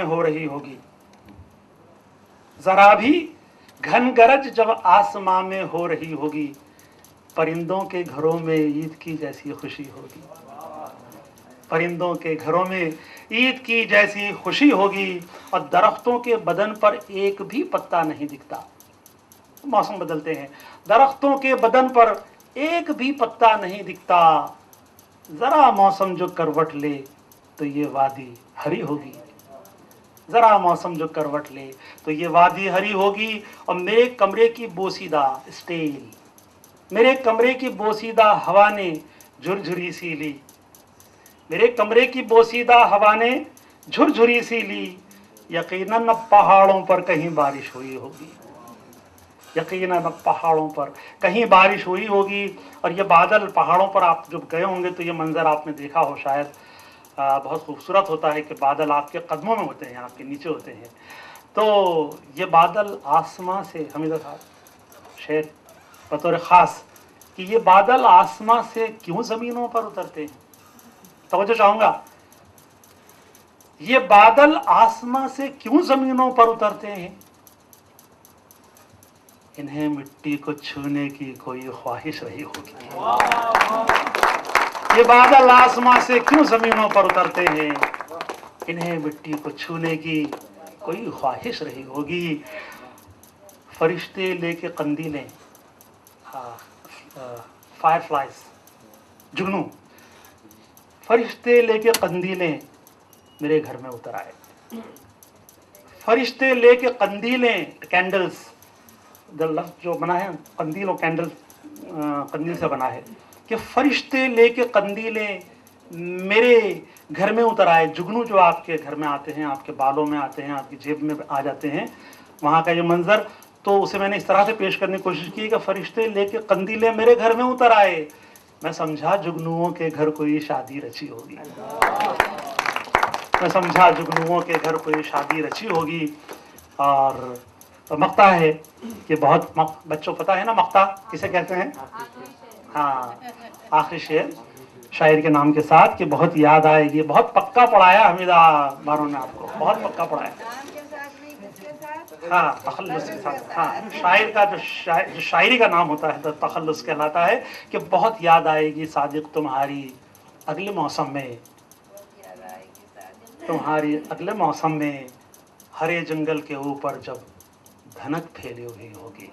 हो रही होगी, जरा भी घन गरज जब आसमां में हो रही होगी, परिंदों के घरों में ईद की जैसी खुशी होगी। परिंदों के घरों में ईद की जैसी खुशी होगी और दरख्तों के बदन पर एक भी पत्ता नहीं दिखता। मौसम बदलते हैं, दरख्तों के बदन पर एक भी पत्ता नहीं दिखता। जरा मौसम जो करवट ले तो ये वादी हरी होगी। जरा मौसम जो करवट ले तो ये वादी हरी होगी। और मेरे कमरे की बोसीदा स्टेल, मेरे कमरे की बोसीदा हवा ने झुरझुरी सी ली, मेरे कमरे की बोसीदा हवा ने झुरझुरी सी ली। यकीनन अब पहाड़ों पर कहीं बारिश हुई होगी, यकीनन अब पहाड़ों पर कहीं बारिश हुई होगी। और ये बादल, पहाड़ों पर आप जब गए होंगे तो ये मंजर आपने देखा हो शायद, बहुत खूबसूरत होता है कि बादल आपके कदमों में होते हैं, आपके नीचे होते हैं। तो ये बादल आसमां से, हमीदा साहब शेर बतौर ख़ास कि ये बादल आसमां से क्यों ज़मीनों पर उतरते हैं, तवज्जो चाहूँगा। ये बादल आसमां से क्यों ज़मीनों पर उतरते हैं? इन्हें मिट्टी को छूने की कोई ख्वाहिश रही होगी। ये बादल आसमां से क्यों जमीनों पर उतरते हैं? इन्हें मिट्टी को छूने की कोई ख्वाहिश रही होगी। फरिश्ते लेके कंदीलें, फायरफ्लाइज, जुगनू, फरिश्ते लेके कंदीलें मेरे घर में उतर आए। फरिश्ते लेके कंदीलें, कैंडल्स, लफ्ज़ जो बना है कंदील और कैंडल, कंदील से बना है कि फरिश्ते लेके कंदीलें मेरे घर में उतर आए। जुगनू जो आपके घर में आते हैं, आपके बालों में आते हैं, आपकी जेब में आ जाते हैं, वहाँ का ये मंजर, तो उसे मैंने इस तरह से पेश करने की कोशिश की कि फरिश्ते लेके कंदीलें मेरे घर में उतर आए। मैं समझा जुगनुओं के घर कोई शादी रची होगी, मैं समझा जुगनुओं के घर कोई शादी रची होगी। और तो मक्ता है कि बहुत बच्चों पता है ना मक्ता किसे कहते हैं? हाँ, आखिरी शेर शायर के नाम के साथ कि बहुत याद आएगी। बहुत पक्का पढ़ाया हमीदा बारों ने आपको, बहुत पक्का पढ़ाया। हाँ, तखल्लुस के साथ। हाँ, शायर का जो शायरी का नाम होता है तो तखल्लुस कहलाता है कि बहुत याद आएगी सादिक तुम्हारी अगले मौसम में, तुम्हारी अगले मौसम में हरे जंगल के ऊपर जब धनक फैली हुई होगी।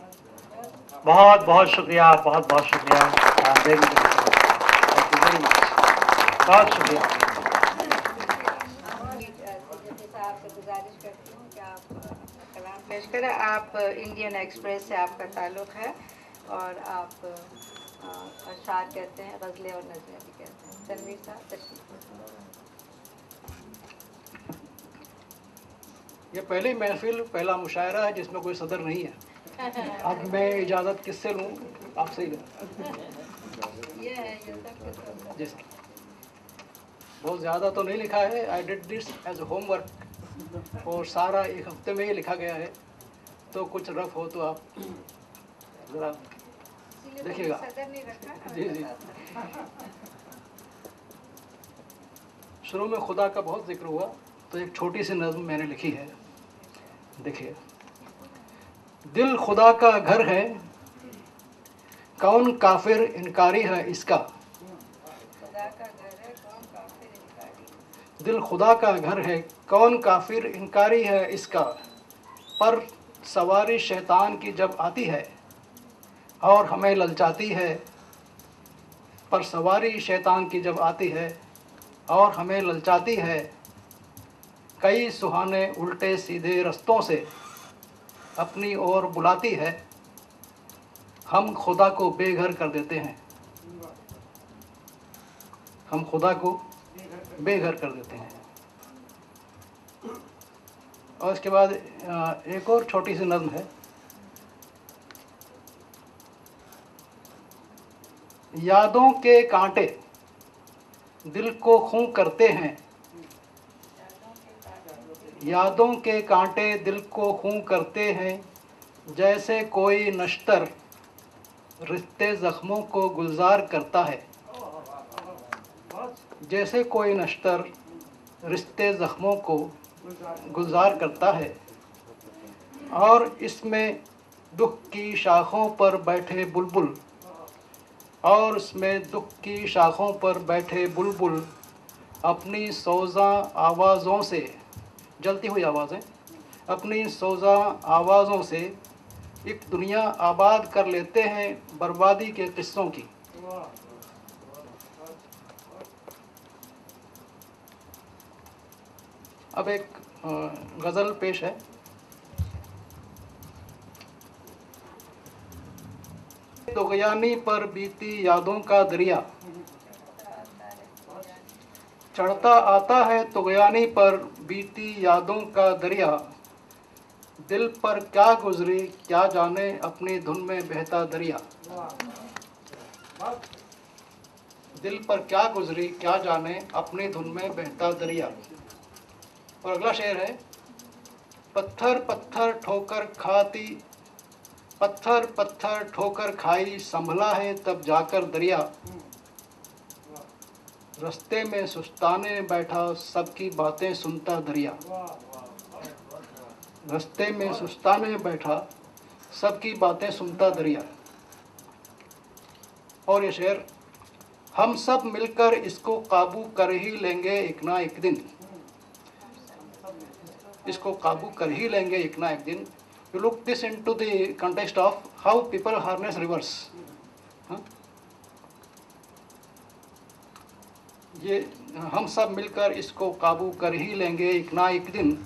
बहुत बहुत शुक्रिया, बहुत बहुत शुक्रिया, बहुत शुक्रिया। आपसे गुजारिश करती हूँ कि आप कलाम पेश करें। आप इंडियन एक्सप्रेस से आपका ताल्लुक़ है और आप अशार कहते हैं, गज़लें और नज़में भी कहते हैं। तनवीर साहब तशरीफ़। ये पहली महफिल, पहला मुशायरा है जिसमें कोई सदर नहीं है। अब मैं इजाज़त किससे लूँ? आपसे ही लूँ। जी सर, बहुत ज़्यादा तो नहीं लिखा है। I did this as homework और सारा एक हफ्ते में ही लिखा गया है, तो कुछ रफ हो तो आप ज़रा देखिएगा। जी जी। शुरू में खुदा का बहुत जिक्र हुआ तो एक छोटी सी नज़्म मैंने लिखी है, देखिए। दिल खुदा का घर है, कौन काफिर इनकारी है इसका। दिल खुदा का घर है, कौन काफिर इनकारी है इसका। पर सवारी शैतान की जब आती है और हमें ललचाती है, पर सवारी शैतान की जब आती है और हमें ललचाती है, कई सुहाने उल्टे सीधे रस्तों से अपनी ओर बुलाती है, हम खुदा को बेघर कर देते हैं, हम खुदा को बेघर कर देते हैं। और इसके बाद एक और छोटी सी नज़्म है। यादों के कांटे दिल को खूं करते हैं, यादों के कांटे दिल को खूं करते हैं, जैसे कोई नश्तर रिश्ते ज़ख्मों को गुलजार करता है, जैसे कोई नश्तर रिश्ते ज़ख्मों को गुलजार करता है, और इसमें दुख की शाखों पर बैठे बुलबुल, और इसमें दुख की शाखों पर बैठे बुलबुल अपनी सोज़ा आवाज़ों से, जलती हुई आवाज़ें, अपनी सोज़ा आवाज़ों से एक दुनिया आबाद कर लेते हैं बर्बादी के किस्सों की। अब एक गज़ल पेश है। तुग़यानी पर बीती यादों का दरिया, चढ़ता आता है तुग़यानी पर बीती यादों का दरिया, दिल पर क्या गुजरी क्या जाने अपनी धुन में बहता दरिया। दिल पर क्या गुजरी क्या जाने अपनी धुन में बहता दरिया। और अगला शेर है, पत्थर पत्थर ठोकर खाती, पत्थर पत्थर ठोकर खाई संभला है तब जाकर दरिया, रास्ते में सुस्ताने बैठा सबकी बातें सुनता दरिया। रास्ते में सुस्ताने बैठा सबकी बातें सुनता दरिया। और ये शेर, हम सब मिलकर इसको काबू कर ही लेंगे एक ना एक दिन, इसको काबू कर ही लेंगे एक ना एक दिन। You look this into the context of how people harness rivers. ये हम सब मिलकर इसको काबू कर ही लेंगे एक ना एक दिन,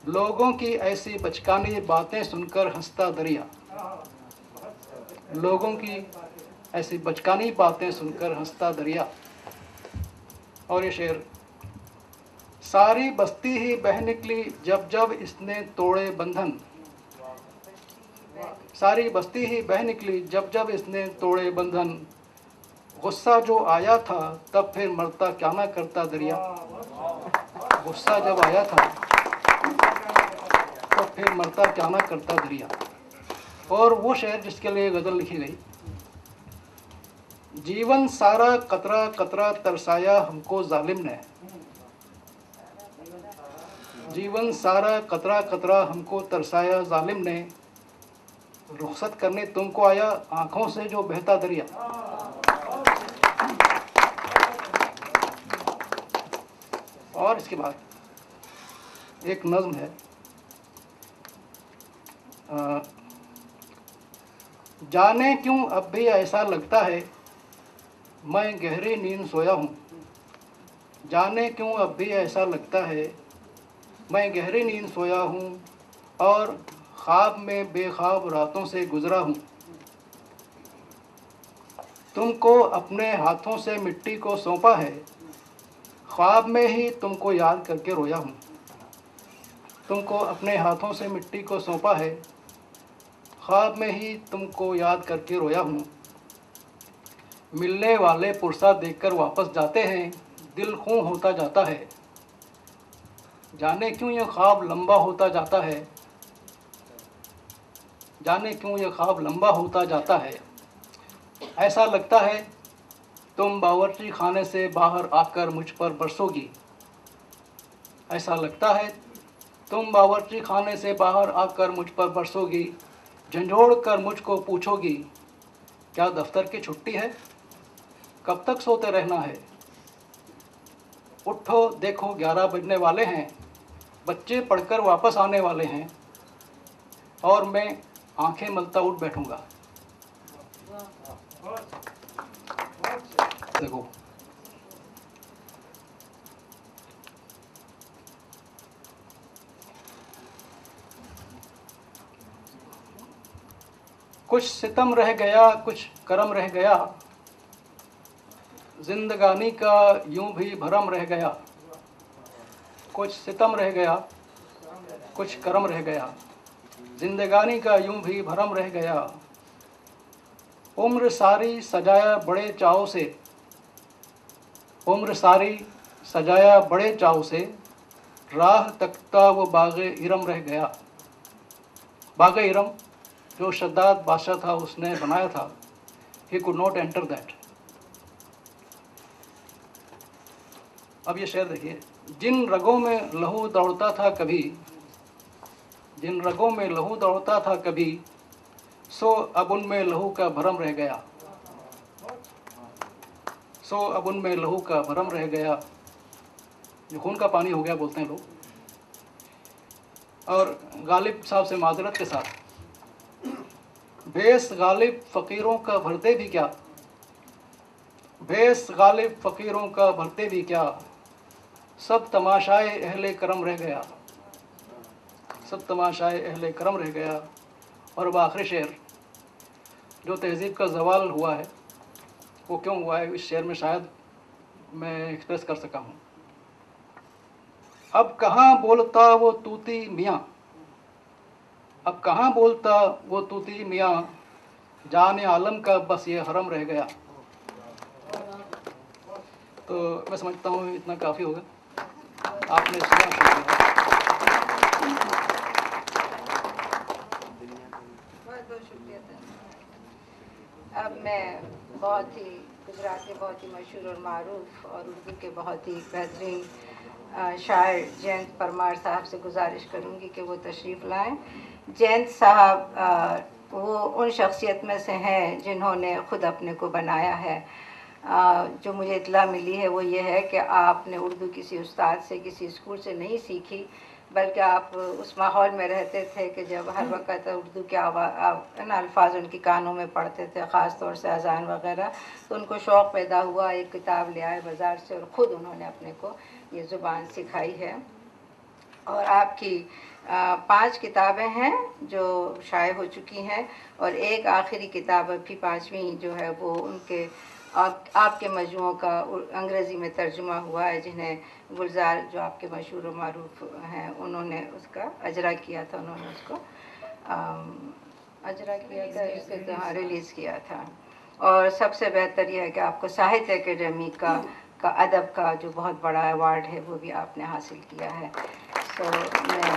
लोगों की ऐसी बचकानी बातें सुनकर हंसता दरिया। लोगों की ऐसी बचकानी बातें सुनकर हंसता दरिया। और ये शेर, सारी बस्ती ही बह निकली जब जब इसने तोड़े बंधन, सारी बस्ती ही बह निकली जब जब इसने तोड़े बंधन, गुस्सा जो आया था तब फिर मरता क्या ना करता दरिया। गुस्सा जब आया था तब फिर मरता क्या ना करता दरिया। और वो शेर जिसके लिए गज़ल लिखी गई, जीवन सारा कतरा कतरा तरसाया हमको जालिम ने, जीवन सारा कतरा कतरा हमको तरसाया जालिम ने, रुखसत करने तुमको आया आंखों से जो बहता दरिया। और इसके बाद एक नज़्म है, जाने क्यों अब भी ऐसा लगता है मैं गहरी नींद सोया हूँ, जाने क्यों अब भी ऐसा लगता है मैं गहरी नींद सोया हूँ, और ख्वाब में बेख्वाब रातों से गुजरा हूँ। तुमको अपने हाथों से मिट्टी को सौंपा है, ख्वाब में ही तुमको याद करके रोया हूँ। तुमको अपने हाथों से मिट्टी को सौंपा है, ख्वाब में ही तुमको याद करके रोया हूँ। मिलने वाले पुरसा देखकर वापस जाते हैं, दिल खून होता जाता है। जाने क्यों ये ख्वाब लंबा होता जाता है, जाने क्यों ये ख्वाब लंबा होता जाता है। ऐसा लगता है तुम बावर्ची खाने से बाहर आकर मुझ पर बरसोगी, ऐसा लगता है तुम बावर्ची खाने से बाहर आकर मुझ पर बरसोगी, झंझोड़ कर मुझको पूछोगी क्या दफ्तर की छुट्टी है, कब तक सोते रहना है। उठो देखो 11 बजने वाले हैं, बच्चे पढ़कर वापस आने वाले हैं, और मैं आंखें मलता उठ बैठूंगा। देखो, कुछ सितम रह गया कुछ करम रह गया, जिंदगानी का यूं भी भरम रह गया। कुछ सितम रह गया कुछ करम रह गया, जिंदगानी का यूं भी भरम रह गया। उम्र सारी सजाया बड़े चाव से, उम्र सारी सजाया बड़े चाव से, राह तकता वो बाग़े इरम रह गया। बाग़े इरम जो शद्दाद बादशाह था उसने बनाया था, he could not enter that. अब ये शेर देखिए, जिन रगों में लहू दौड़ता था कभी, जिन रगों में लहू दौड़ता था कभी, सो अब उनमें लहू का भरम रह गया, सो अब उनमें लहू का भरम रह गया, जो खून का पानी हो गया बोलते हैं लोग। और गालिब साहब से माजरत के साथ, बेस गालिब फ़कीरों का भरते भी क्या, बेस गालिब फ़कीरों का भरते भी क्या, सब तमाशाए अहले करम रह गया, सब तमाशाए अहले करम रह गया। और अब आखिरी शेर, जो तहज़ीब का ज़वाल हुआ है वो क्यों हुआ है, इस शेर में शायद मैं एक्सप्रेस कर सका हूँ। अब कहाँ बोलता वो तूती मियाँ, अब कहाँ बोलता वो तूती मियाँ, जाने आलम का बस ये हरम रह गया। तो मैं समझता हूँ इतना काफ़ी होगा, आपने सुना। बहुत बहुत शुक्रिया। अब मैं बहुत ही गुजरात के बहुत ही मशहूर और मारूफ और उर्दू के बहुत ही बेहतरीन शायर जयंत परमार साहब से गुजारिश करूँगी कि वो तशरीफ़ लाएं। जयंत साहब वो उन शख्सियत में से हैं जिन्होंने ख़ुद अपने को बनाया है। जो मुझे इत्तला मिली है वो ये है कि आपने उर्दू किसी उस्ताद से, किसी स्कूल से नहीं सीखी, बल्कि आप उस माहौल में रहते थे कि जब हर वक्त उर्दू के अल्फाज उनकी कानों में पढ़ते थे, ख़ास तौर से अज़ान वग़ैरह, तो उनको शौक़ पैदा हुआ, एक किताब ले आए बाज़ार से और ख़ुद उन्होंने अपने को ये ज़ुबान सिखाई है। और आपकी 5 किताबें हैं जो शाये हो चुकी हैं और एक आखिरी किताब अभी 5वीं जो है वो उनके आपके मजमुओं का अंग्रेज़ी में तर्जुमा हुआ है, जिन्हें गुलजार जो आपके मशहूर और मारूफ हैं उन्होंने उसका अजरा किया था, उन्होंने उसको अजरा किया था, इससे हाँ रिलीज़ किया था। और सबसे बेहतर यह है कि आपको साहित्य अकेडमी का अदब का जो बहुत बड़ा अवार्ड है वो भी आपने हासिल किया है। तो मैं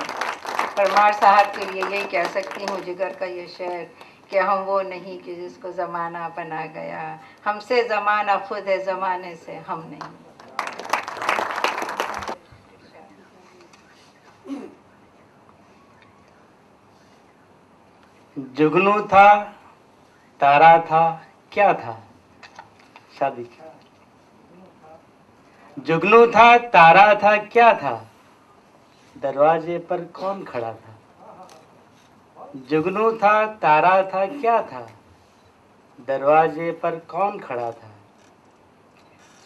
परमार साहब के लिए यही कह सकती हूँ, जिगर का ये शेर कि हम वो नहीं कि जिसको ज़माना बना गया, हमसे ज़माना खुद है, ज़माने से हम नहीं। जुगनू था, तारा था, क्या था? शादी की। जुगनू था, तारा था, क्या था? दरवाजे पर कौन खड़ा था? जुगनू था, तारा था, क्या था? दरवाजे पर कौन खड़ा था?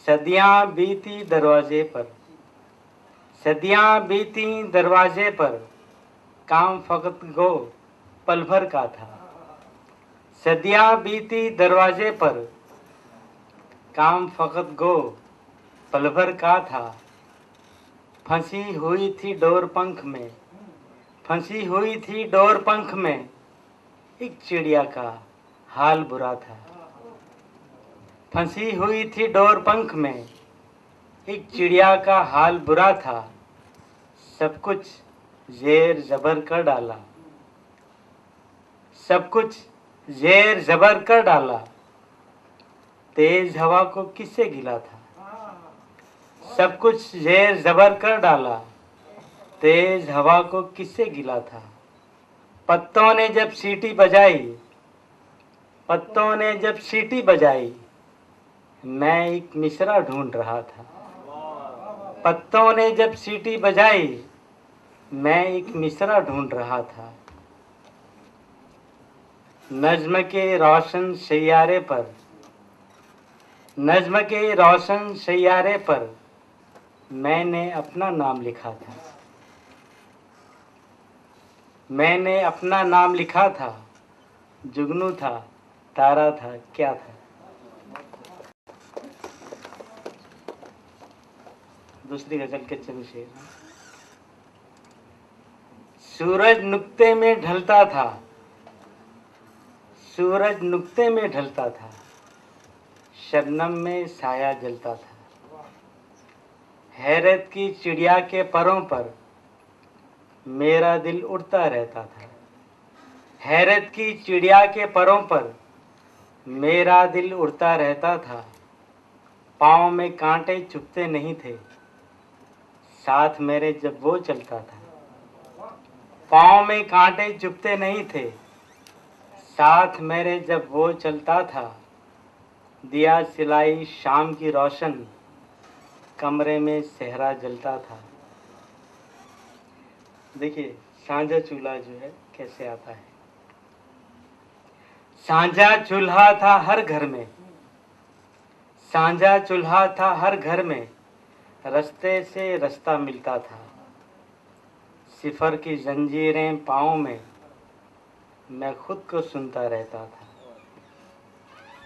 सदियां बीती दरवाजे पर, सदियां बीती दरवाजे पर, काम फकत गो पल भर का था। सदियां बीती दरवाजे पर, काम फकत गो पल भर का था। फंसी हुई थी डोर पंख में, फंसी हुई थी डोर पंख में, एक चिड़िया का हाल बुरा था। फंसी हुई थी डोर पंख में, एक चिड़िया का हाल बुरा था। सब कुछ ज़ेर ज़बर कर डाला, सब कुछ ज़ेर ज़बर कर डाला। तेज हवा को किससे गिला था? सब कुछ ज़ेर ज़बर कर डाला, तेज हवा को किससे गिला था? पत्तों ने जब सीटी बजाई, पत्तों ने जब सीटी बजाई, मैं एक मिसरा ढूंढ रहा था। पत्तों ने जब सीटी बजाई, मैं एक मिसरा ढूंढ रहा था। नज्म के रोशन सैयारे पर, नज्म के रोशन सैयारे पर, मैंने अपना नाम लिखा था। मैंने अपना नाम लिखा था। जुगनू था, तारा था, क्या था? दूसरी गजल के चंद शेर। सूरज नुक्ते में ढलता था, सूरज नुक्ते में ढलता था, शबनम में साया जलता था। हैरत की चिड़िया के परों पर मेरा दिल उड़ता रहता था। हैरत की चिड़िया के परों पर मेरा दिल उड़ता रहता था। पाँव में कांटे चुभते नहीं थे, साथ मेरे जब वो चलता था, पाँव में कांटे चुभते नहीं थे। साथ मेरे जब वो चलता था, दिया सिलाई शाम की रोशन, कमरे में सेहरा जलता था। देखिए साझा चूल्हा जो है कैसे आता है। साझा चूल्हा था हर घर में, साझा चूल्हा था हर घर में, रास्ते से रास्ता मिलता था। सिफर की जंजीरें पाँव में, मैं खुद को सुनता रहता था।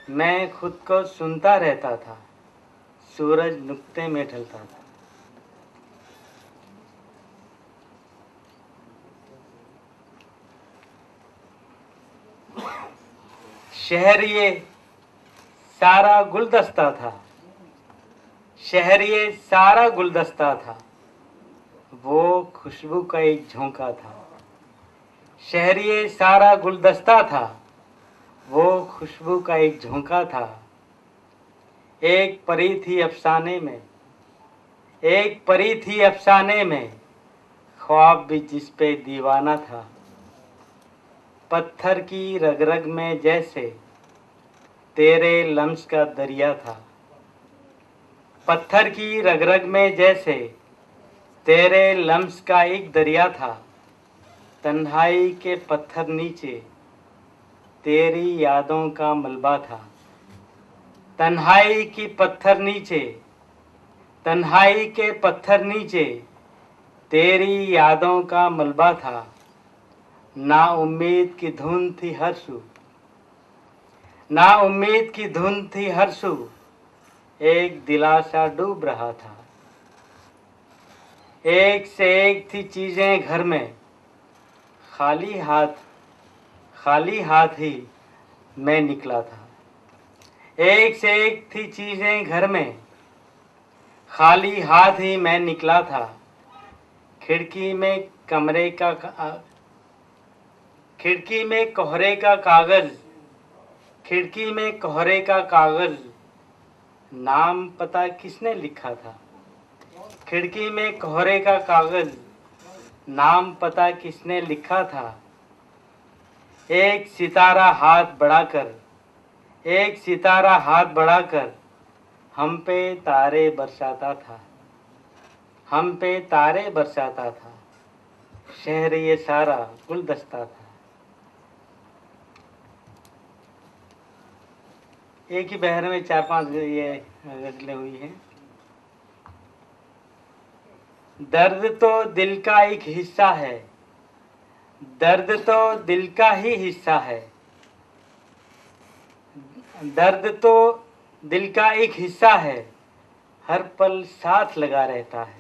मैं खुद को सुनता रहता था, सूरज नुक्ते में ढलता था। शहर ये सारा गुलदस्ता था, शहर ये सारा गुलदस्ता था, वो खुशबू का एक झोंका था। शहर ये सारा गुलदस्ता था, वो खुशबू का एक झोंका था। एक परी थी अफसाने में, एक परी थी अफसाने में, ख्वाब भी जिस पे दीवाना था। पत्थर की रग रग में जैसे तेरे लम्स का दरिया था। पत्थर की रग रग में जैसे तेरे लम्स का एक दरिया था। तन्हाई के पत्थर नीचे तेरी यादों का मलबा था। तन्हाई की पत्थर नीचे, तन्हाई के पत्थर नीचे तेरी यादों का मलबा था। ना उम्मीद की धुन थी हर सू, ना उम्मीद की धुन थी हर सू, एक दिलासा डूब रहा था। एक से एक थी चीजें घर में, खाली हाथ ही मैं निकला था। एक से एक थी चीजें घर में, खाली हाथ ही मैं निकला था। खिड़की में कमरे का खिड़की में कोहरे का कागज, खिड़की में कोहरे का कागज, नाम पता किसने लिखा था। खिड़की में कोहरे का कागज, नाम पता किसने लिखा था। एक सितारा हाथ बढ़ाकर, एक सितारा हाथ बढ़ाकर हम पे तारे बरसाता था, हम पे तारे बरसाता था। शहर ये सारा गुलदस्ता था। एक ही बहर में 4-5 ये गजलें हुई हैं। दर्द तो दिल का एक हिस्सा है, दर्द तो दिल का ही हिस्सा है। दर्द तो दिल का एक हिस्सा है, हर पल साथ लगा रहता है।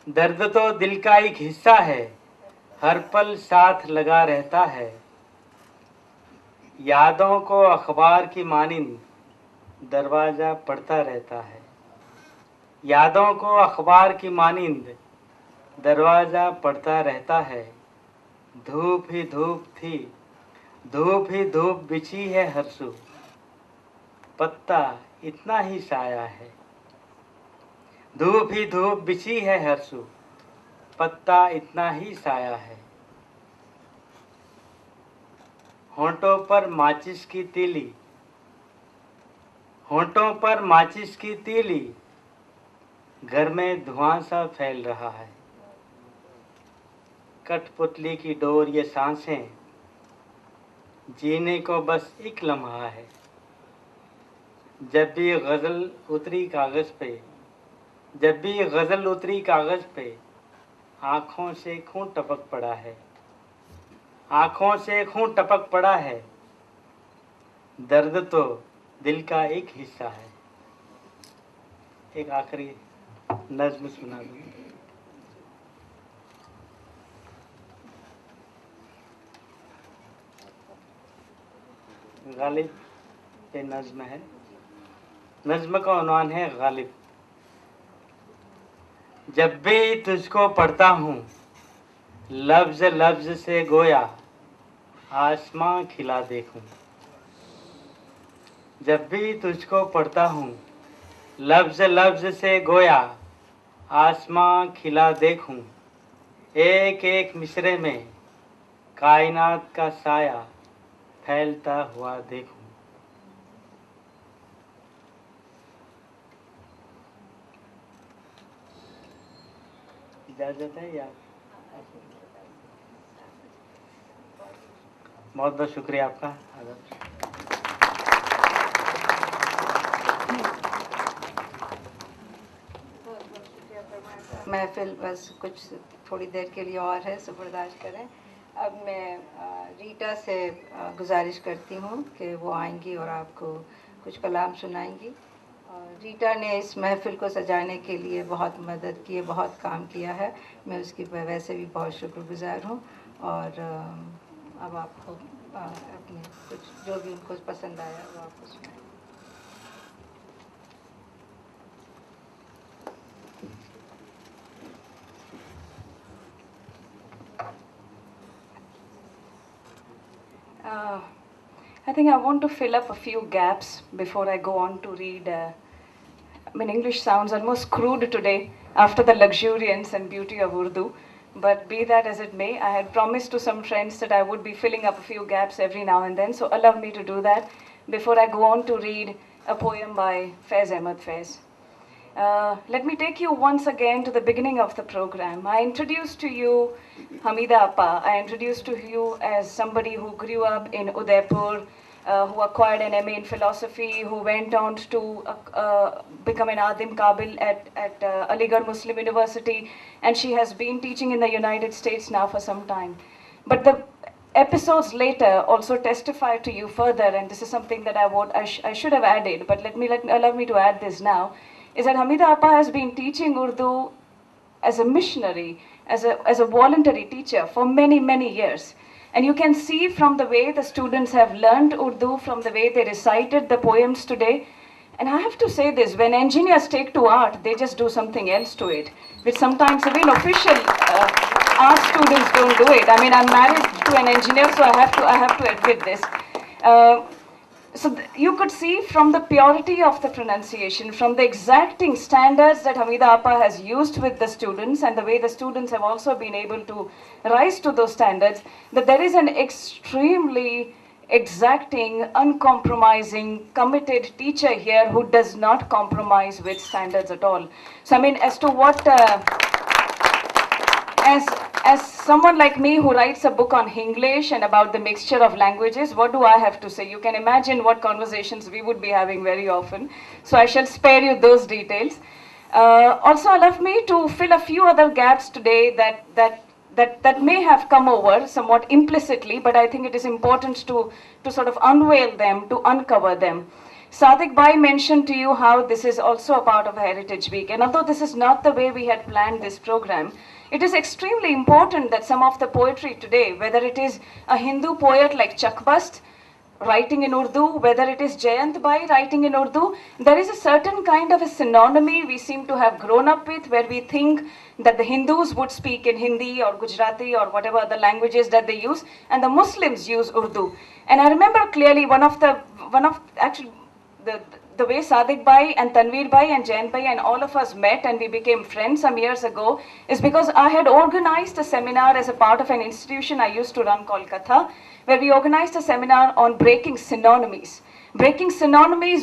दर्द तो दिल का एक हिस्सा है, हर पल साथ लगा रहता है। यादों को अखबार की मानिंद दरवाज़ा पढ़ता रहता है। यादों को अखबार की मानिंद दरवाज़ा पढ़ता रहता है। धूप ही धूप थी, धूप ही धूप बिछी है हरसू, पत्ता इतना ही साया है। धूप ही धूप बिछी है हरसू, पत्ता इतना ही साया है। होंठों पर माचिस की तीली, होंठों पर माचिस की तीली, घर में धुआं सा फैल रहा है। कठपुतली की डोर ये सांसें, जीने को बस एक लम्हा है। जब भी गज़ल उतरी कागज़ पे, जब भी गज़ल उतरी कागज़ पे, आँखों से खून टपक पड़ा है, आँखों से खून टपक पड़ा है। दर्द तो दिल का एक हिस्सा है। एक आखिरी नज़्म सुना दूँ। गालिब पे नज़्म है। नज़्म का उन्वान है गालिब। जब भी तुझको पढ़ता हूँ, लफ्ज़ लफ्ज़ से गोया आसमां खिला देखूं। जब भी तुझको पढ़ता हूँ, लफ्ज़ लफ्ज़ से गोया आसमां खिला देखूं, एक एक मिसरे में कायनात का साया फैलता हुआ देखूं। इजाजत है या? बहुत बहुत शुक्रिया आपका। महफिल बस कुछ थोड़ी देर के लिए और है, सो बर्दाश्त करें। अब मैं रीटा से गुजारिश करती हूँ कि वो आएंगी और आपको कुछ कलाम सुनाएंगी। रीटा ने इस महफिल को सजाने के लिए बहुत मदद की है, बहुत काम किया है। मैं उसकी वैसे भी बहुत शुक्रगुजार हूँ। और अब आपको अपने कुछ जो भी उनको पसंद आया वो आपको सुनाएं। I think I want to fill up a few gaps before I go on to read. I mean, English sounds almost crude today after the luxuriance and beauty of Urdu. But be that as it may, I had promised to some friends that I would be filling up a few gaps every now and then. So allow me to do that before I go on to read a poem by Faiz Ahmad Faiz. Let me take you once again to the beginning of the program. I introduced to you Hamida Appa. I introduced to you as somebody who grew up in Udaipur, who acquired an MA in philosophy, who went on to become an Adim Kabil at Aligarh Muslim University, and she has been teaching in the United States now for some time. But the episodes later also testify to you further, and this is something that I should have added, but allow me to add this now, is that Hamida Appa has been teaching Urdu as a missionary, as a voluntary teacher for many, many years. And you can see from the way the students have learned Urdu, from the way they recited the poems today. And I have to say this, when engineers take to art, they just do something else to it, which sometimes even official art students don't do it. I mean, I'm married to an engineer, so I have to admit this. You could see from the purity of the pronunciation, from the exacting standards that Hamida Appa has used with the students, and the way the students have also been able to rise to those standards, that there is an extremely exacting, uncompromising, committed teacher here who does not compromise with standards at all. So I mean, as to what, as someone like me who writes a book on English and about the mixture of languages, what do I have to say? You can imagine what conversations we would be having very often. So I shall spare you those details. Also, allow me to fill a few other gaps today that may have come over somewhat implicitly, but I think it is important to sort of unveil them, to uncover them. Sadiq Bhai mentioned to you how this is also a part of Heritage Week. And although this is not the way we had planned this program, it is extremely important that some of the poetry today, whether it is a Hindu poet like Chakbast writing in Urdu, whether it is Jayant Bhai writing in Urdu, there is a certain kind of a synonymy we seem to have grown up with, where we think that the Hindus would speak in Hindi or Gujarati or whatever other languages that they use, and the Muslims use Urdu. And I remember clearly the way Sadiq Bhai and Tanveer Bhai and Jain Bhai and all of us met and we became friends some years ago is because I had organized a seminar as a part of an institution I used to run called Katha, where we organized a seminar on breaking synonymies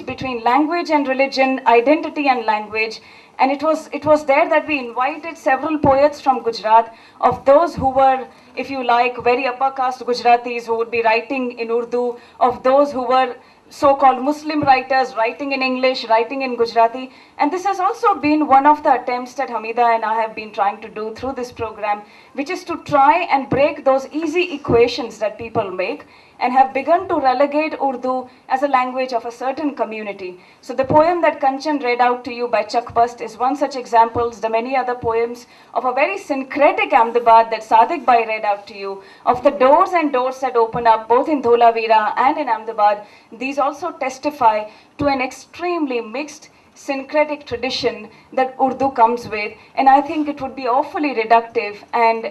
between language and religion, identity and language. And it was there that we invited several poets from Gujarat, of those who were, if you like, very upper caste Gujaratis who would be writing in Urdu, of those who were so-called Muslim writers writing in English, writing in Gujarati. And this has also been one of the attempts that Hamida and I have been trying to do through this program, which is to try and break those easy equations that people make and have begun to relegate Urdu as a language of a certain community. So the poem that Kanchan read out to you by Chakbast is one such example. The many other poems of a very syncretic Ahmedabad that Sadiq Bhai read out to you, of the doors and doors that open up both in Dholavira and in Ahmedabad, these also testify to an extremely mixed syncretic tradition that Urdu comes with, and I think it would be awfully reductive and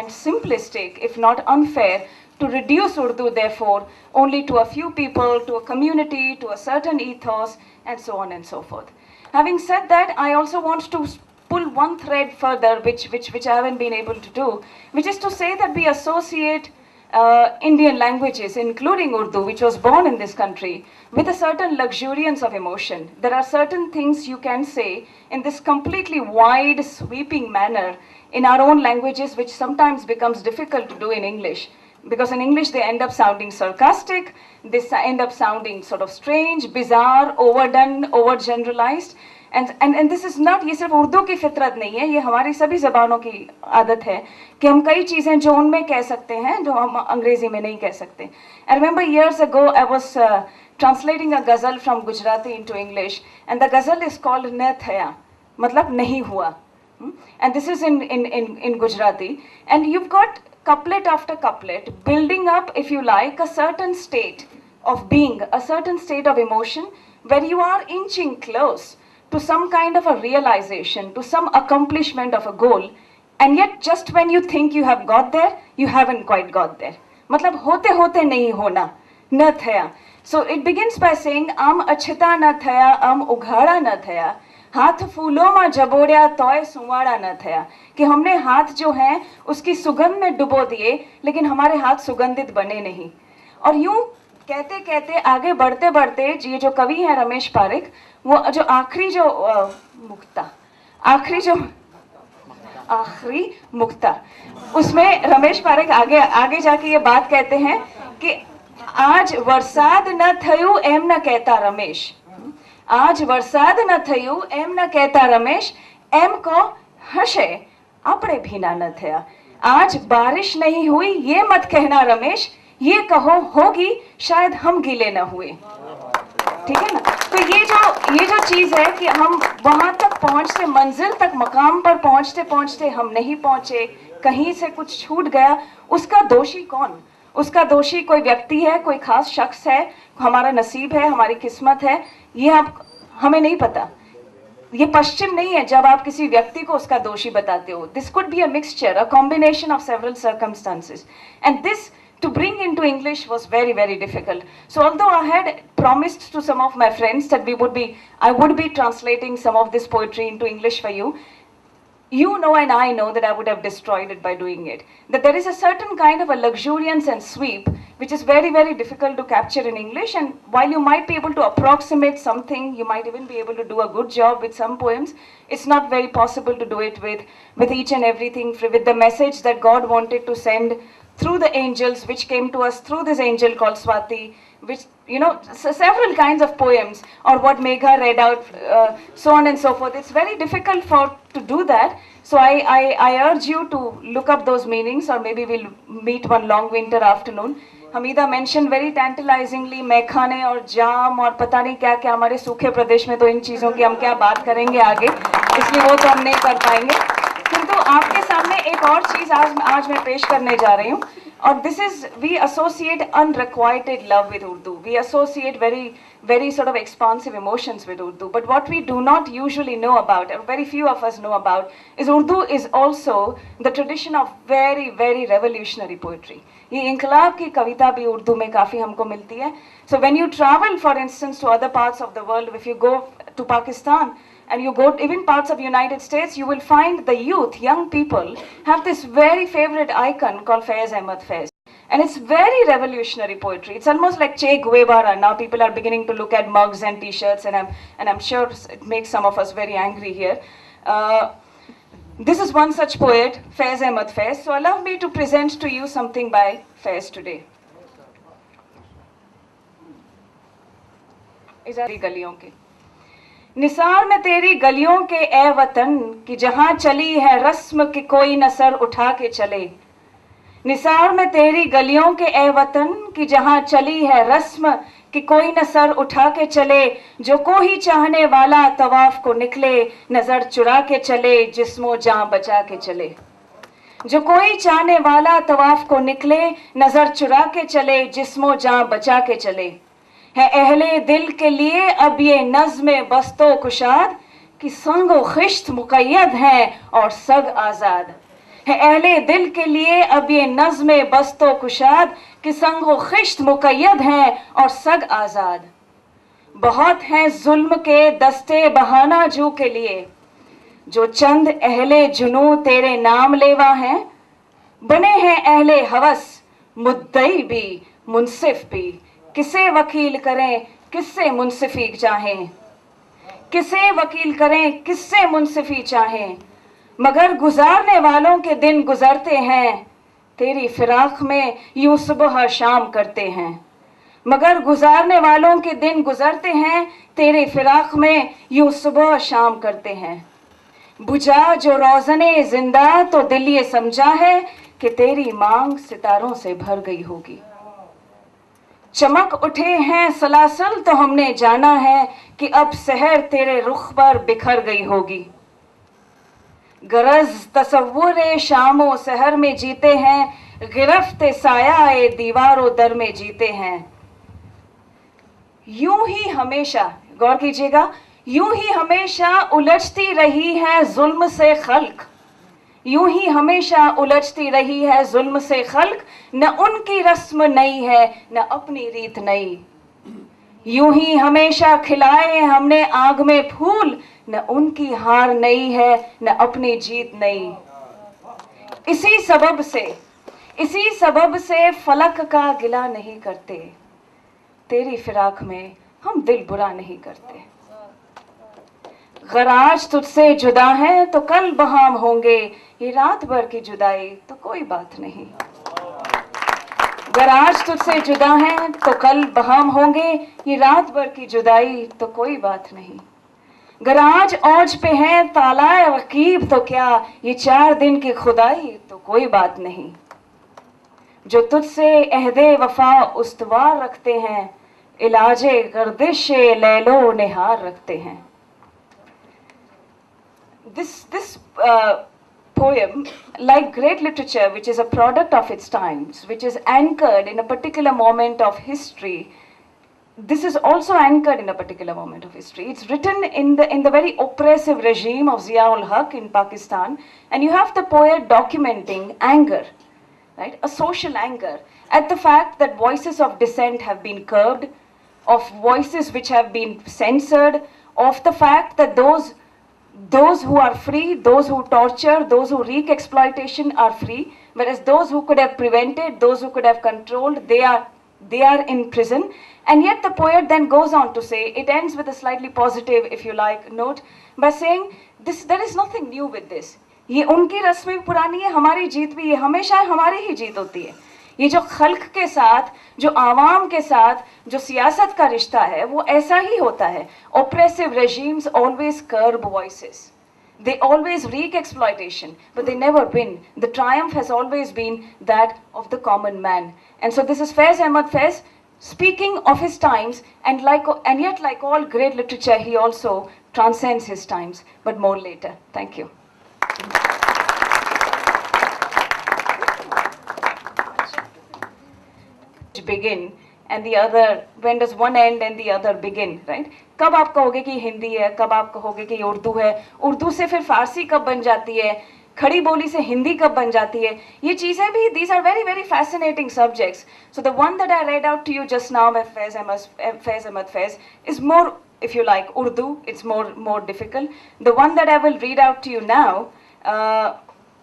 simplistic, if not unfair, to reduce Urdu, therefore, only to a few people, to a community, to a certain ethos, and so on and so forth. Having said that, I also want to pull one thread further, which I haven't been able to do, which is to say that we associate Indian languages, including Urdu, which was born in this country, with a certain luxuriance of emotion. There are certain things you can say in this completely wide, sweeping manner in our own languages, which sometimes becomes difficult to do in English. Because in English, they end up sounding sarcastic, they end up sounding sort of strange, bizarre, overdone, overgeneralized. And this is not, ये सिर्फ उर्दू की फितरत नहीं है, ये हमारी सभी ज़बानों की आदत है कि हम कई चीज़ें जो उनमें कह सकते हैं जो हम अंग्रेज़ी में नहीं कह सकते. I remember years ago I was translating a ghazal from Gujarati into English, and the ghazal is called न थया, मतलब नहीं हुआ. And this is in Gujarati, and you've got couplet after couplet building up, if you like, a certain state of being, a certain state of emotion where you are inching close to some kind of a realization, to some accomplishment of a goal, and yet just when you think you have got there, you haven't quite got there. मतलब होते होते नहीं होना, न थया. So it begins by saying आम अछता न थया, आम उघाड़ा न थया, हाथ फूलों में जबोड़िया तोय सुवाड़ा न थया. कि हमने हाथ जो हैं उसकी सुगंध में डुबो दिए, लेकिन हमारे हाथ सुगंधित बने नहीं. और यूं कहते कहते आगे बढ़ते बढ़ते ये जो कवि हैं रमेश पारिक, वो जो आखिरी मुक्ता उसमें रमेश पारिक आगे जाके ये बात कहते हैं कि आज वरसाद न थयु एम न कहता रमेश, आज वरसाद न थयु एम न कहता रमेश, एम को हशे अपने भीना न थया. आज बारिश नहीं हुई ये मत कहना रमेश, ये कहो होगी शायद हम गीले न हुए. ठीक है ना. तो ये जो चीज है कि हम वहां तक पहुंचते, मंजिल तक, मकाम पर पहुंचते पहुंचते हम नहीं पहुंचे, कहीं से कुछ छूट गया, उसका दोषी कौन? उसका दोषी कोई व्यक्ति है, कोई खास शख्स है, हमारा नसीब है, हमारी किस्मत है, ये हमें नहीं पता. ये पश्चिम नहीं है जब आप किसी व्यक्ति को उसका दोषी बताते हो. This could be a mixture, a combination of several circumstances, and this to bring into English was very, very difficult. So although I had promised to some of my friends that I would be translating some of this poetry into English for you, you know and I know that I would have destroyed it by doing it. That there is a certain kind of a luxuriance and sweep which is very, very difficult to capture in English, and while you might be able to approximate something, you might even be able to do a good job with some poems, it's not very possible to do it with each and everything, with the message that God wanted to send through the angels which came to us through this angel called Swati, which, several kinds of poems, or what Megha read out, so on and so forth. It's very difficult to do that. So I urge you to look up those meanings, or maybe we'll meet one long winter afternoon. Hamida mentioned very tantalizingly मैखाने और जाम और पता नहीं क्या क्या. हमारे सूखे प्रदेश में तो इन चीज़ों की हम क्या बात करेंगे आगे, इसलिए वो तो हम नहीं कर पाएंगे. किंतु आपके सामने एक और चीज़ आज मैं पेश करने जा रही हूँ, और this is, we associate unrequited love with Urdu. We associate very, very sort of expansive emotions with Urdu. But what we do not usually know about, or very few of us know about, is Urdu is also the tradition of very, very revolutionary poetry. ये इंकलाब की कविता भी उर्दू में काफ़ी हमको मिलती है. So when you travel, for instance, to other parts of the world, if you go to Pakistan, and you go to even parts of the United States, you will find the youth, young people, have this very favorite icon called Faiz Ahmad Faiz. And it's very revolutionary poetry. It's almost like Che Guevara. Now people are beginning to look at mugs and t-shirts, and I'm sure it makes some of us very angry here. This is one such poet, Faiz Ahmad Faiz. So allow me to present to you something by Faiz today. गलियों के निसार में तेरी गलियों के ए वतन कि जहाँ चली है रस्म कि कोई न सर उठा के चले. निसार में तेरी गलियों के ए वतन कि जहाँ चली है रस्म कि कोई न सर उठा के चले. जो कोई चाहने वाला तवाफ को निकले, नजर चुरा के चले, जिस्मो जान बचा के चले. जो कोई चाहने वाला तवाफ को निकले, नजर चुरा के चले, जिस्मो जान बचा के चले. है अहले दिल के लिए अब ये नज़्म बस्तो कुशाद कि संग व खिश्त मुक़य्यद हैं और सग आज़ाद. है अहले दिल के लिए अब ये नज़्म बस्तो कुशाद कि संग व खिश्त मुक़य्यद हैं और सग आज़ाद. बहुत हैं जुल्म के दस्ते बहाना जू के लिए, जो चंद अहले जुनू तेरे नाम लेवा हैं, बने हैं अहले हवस मुद्दई भी मुंसिफ भी। किसे वकील करें किससे मुंसिफी चाहें, किसे वकील करें किससे मुंसिफी चाहें, मगर गुजारने वालों के दिन गुजरते हैं, तेरी फिराक में यूं सुबह शाम करते हैं। मगर गुजारने वालों के दिन गुजरते हैं, तेरे फिराक में यूं सुबह शाम करते हैं। बुझा जो रोज़ने जिंदा तो दिल ये समझा है कि तेरी मांग सितारों से भर गई होगी। चमक उठे हैं सलासल तो हमने जाना है कि अब सहर तेरे रुख पर बिखर गई होगी। गरज तसव्वुर शामो सहर में जीते हैं, गिरफ्त साया दीवारों दर में जीते हैं। यूं ही हमेशा, गौर कीजिएगा, यूं ही हमेशा उलझती रही है जुल्म से खल्क, यूं ही हमेशा उलझती रही है जुल्म से खल्क, न उनकी रस्म नई है न अपनी रीत नई। यूं ही हमेशा खिलाए हमने आग में फूल, न उनकी हार नई है न अपनी जीत नई। इसी सबब से फलक का गिला नहीं करते, तेरी फिराक में हम दिल बुरा नहीं करते। गर आज तुझसे जुदा है तो कल बहाम होंगे, ये रात भर की जुदाई तो कोई बात नहीं। गर आज तुझसे जुदा है तो कल बहाम होंगे, ये रात भर की जुदाई तो कोई बात नहीं। गर आज औज पे है तालाए रकीब तो क्या, ये 4 दिन की खुदाई तो कोई बात नहीं। जो तुझसे अहदे वफा उस्तवार रखते हैं, इलाजे गर्दिश लैलो निहार रखते हैं। This poem, like great literature, which is a product of its times, which is anchored in a particular moment of history, this is also anchored in a particular moment of history. It's written in the very oppressive regime of Zia-ul Haq in Pakistan, and you have the poet documenting anger, right? A social anger at the fact that voices of dissent have been curbed, of voices which have been censored, of the fact that those who are free, those who torture, those who wreak exploitation are free, whereas those who could have prevented, those who could have controlled, they are in prison. And yet the poet then goes on to say, it ends with a slightly positive, if you like, note by saying, there is nothing new with this. ये उनकी रस्म भी पुरानी है, हमारी जीत भी, ये हमेशा हमारी ही जीत होती है। ये जो खल्क के साथ, जो आवाम के साथ जो सियासत का रिश्ता है, वो ऐसा ही होता है। Oppressive regimes always curb voices. They always wreak exploitation, but they never win. The triumph has always been that of the common man. And so this is Faiz Ahmad Faiz speaking of his times, and yet like all great literature, he also transcends his times, but more later. Thank you. Begin and the other, when does one end and the other begin, right? कब आप कहोगे कि हिंदी है, कब आप कहोगे कि उर्दू है, उर्दू से फिर फारसी कब बन जाती है, खड़ी बोली से हिंदी कब बन जाती है, ये चीज़ें भी, these are very very fascinating subjects. So the one that I read out to you just now by Faiz Ahmad Faiz is more, if you like, Urdu. It's more difficult. The one that I will read out to you now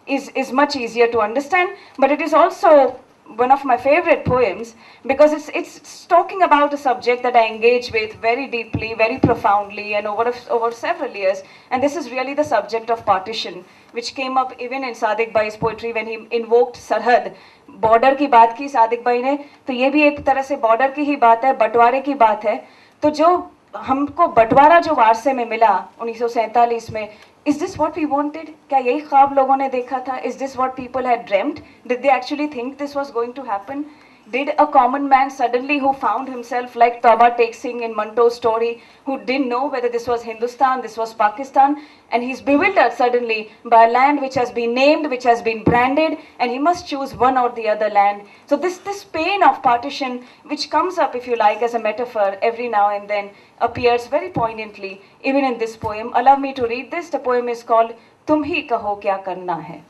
is much easier to understand, but it is also one of my favorite poems because it's talking about a subject that I engage with very deeply, very profoundly, and over several years. And this is really the subject of partition, which came up even in Sadiq Bhai's poetry when he invoked Sarhad. Border की बात की सादिक भाई ने, तो ये भी एक तरह से border की ही बात है, बंटवारे की बात है। तो जो हमको बंटवारा जो वारसे में मिला 1947 में, is this what we wanted? क्या यही ख्वाब लोगों ने देखा था? Is this what people had dreamt? Did they actually think this was going to happen? Did a common man suddenly, who found himself like Tauba Tek Singh in Manto's story, who didn't know whether this was Hindustan, this was Pakistan, and he's bewildered suddenly by a land which has been named, which has been branded, and he must choose one or the other land. So this pain of partition, which comes up, if you like, as a metaphor every now and then, appears very poignantly even in this poem. Allow me to read this. The poem is called तुम ही कहो क्या करना है।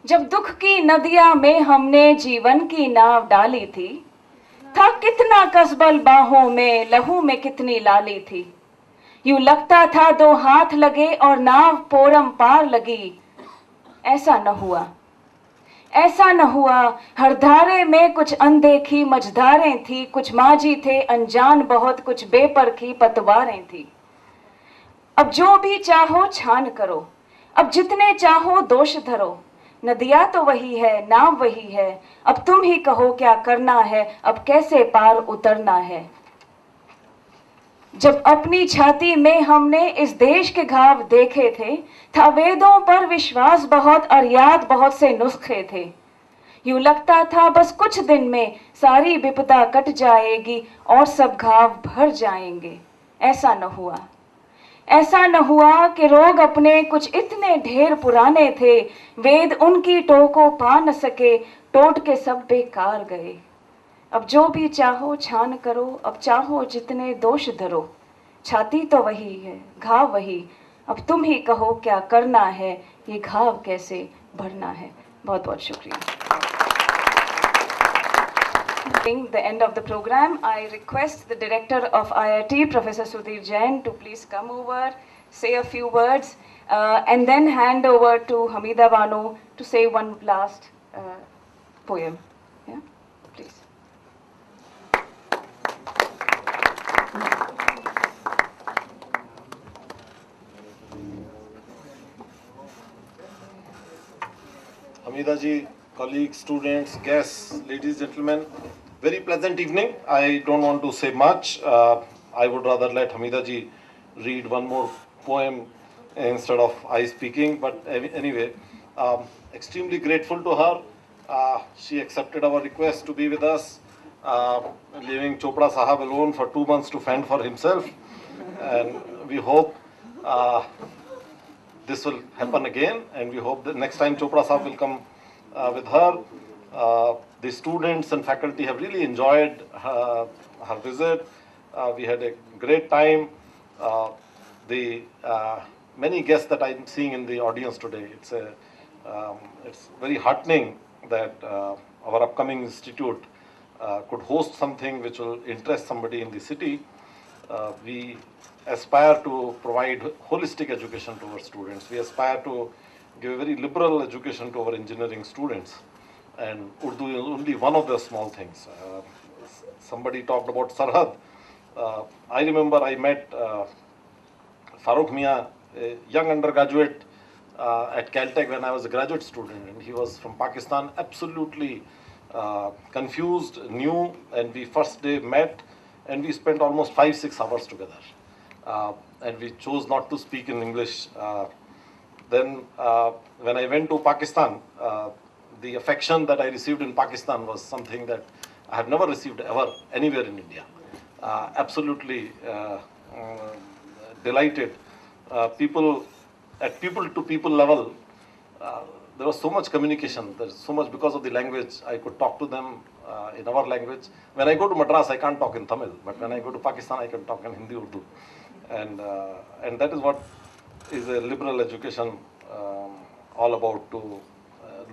जब दुख की नदिया में हमने जीवन की नाव डाली थी, था कितना कसबल बाहों में, लहू में कितनी लाली थी। यूं लगता था दो हाथ लगे और नाव पोरम पार लगी। ऐसा न हुआ, ऐसा न हुआ। हर धारे में कुछ अनदेखी मझधारें थी, कुछ माझी थे अनजान बहुत, कुछ बेपरखी पतवारें थी। अब जो भी चाहो छान करो, अब जितने चाहो दोष धरो। नदिया तो वही है, नाव वही है, अब तुम ही कहो क्या करना है, अब कैसे पार उतरना है। जब अपनी छाती में हमने इस देश के घाव देखे थे, था वेदों पर विश्वास बहुत और याद बहुत से नुस्खे थे। यूं लगता था बस कुछ दिन में सारी विपदा कट जाएगी और सब घाव भर जाएंगे। ऐसा न हुआ, ऐसा न हुआ कि रोग अपने कुछ इतने ढेर पुराने थे, वेद उनकी टोको पा न सके, टोट के सब बेकार गए। अब जो भी चाहो छान करो, अब चाहो जितने दोष धरो। छाती तो वही है, घाव वही, अब तुम ही कहो क्या करना है, ये घाव कैसे भरना है। बहुत बहुत शुक्रिया। The end of the program, I request the director of IIT, Professor Sudhir Jain, to please come over, say a few words, and then hand over to Hamida Banu to say one last poem. Yeah, please. Hamida ji, colleagues, students, guests, ladies, gentlemen, very pleasant evening. I don't want to say much. I would rather let Hamida ji read one more poem instead of I speaking. But anyway, extremely grateful to her. She accepted our request to be with us, leaving Chopra Sahab alone for 2 months to fend for himself. And we hope this will happen again, and we hope that next time Chopra Sahab will come with her. The students and faculty have really enjoyed her visit. We had a great time. The many guests that I'm seeing in the audience today, it's very heartening that our upcoming institute could host something which will interest somebody in the city. We aspire to provide holistic education to our students. We aspire to give a very liberal education to our engineering students. And Urdu is only one of the small things. Somebody talked about Sarhad. I remember I met Farooq Mia, a young undergraduate at Caltech when I was a graduate student, and he was from Pakistan, absolutely confused, new, and we first day met, and we spent almost 5-6 hours together. And we chose not to speak in English. Then when I went to Pakistan, the affection that I received in Pakistan was something that I have never received ever anywhere in India. Absolutely delighted. People at people-to-people level, there was so much communication. There's so much because of the language. I could talk to them in our language. When I go to Madras, I can't talk in Tamil, but when I go to Pakistan, I can talk in Hindi, Urdu, and that is what is a liberal education all about, to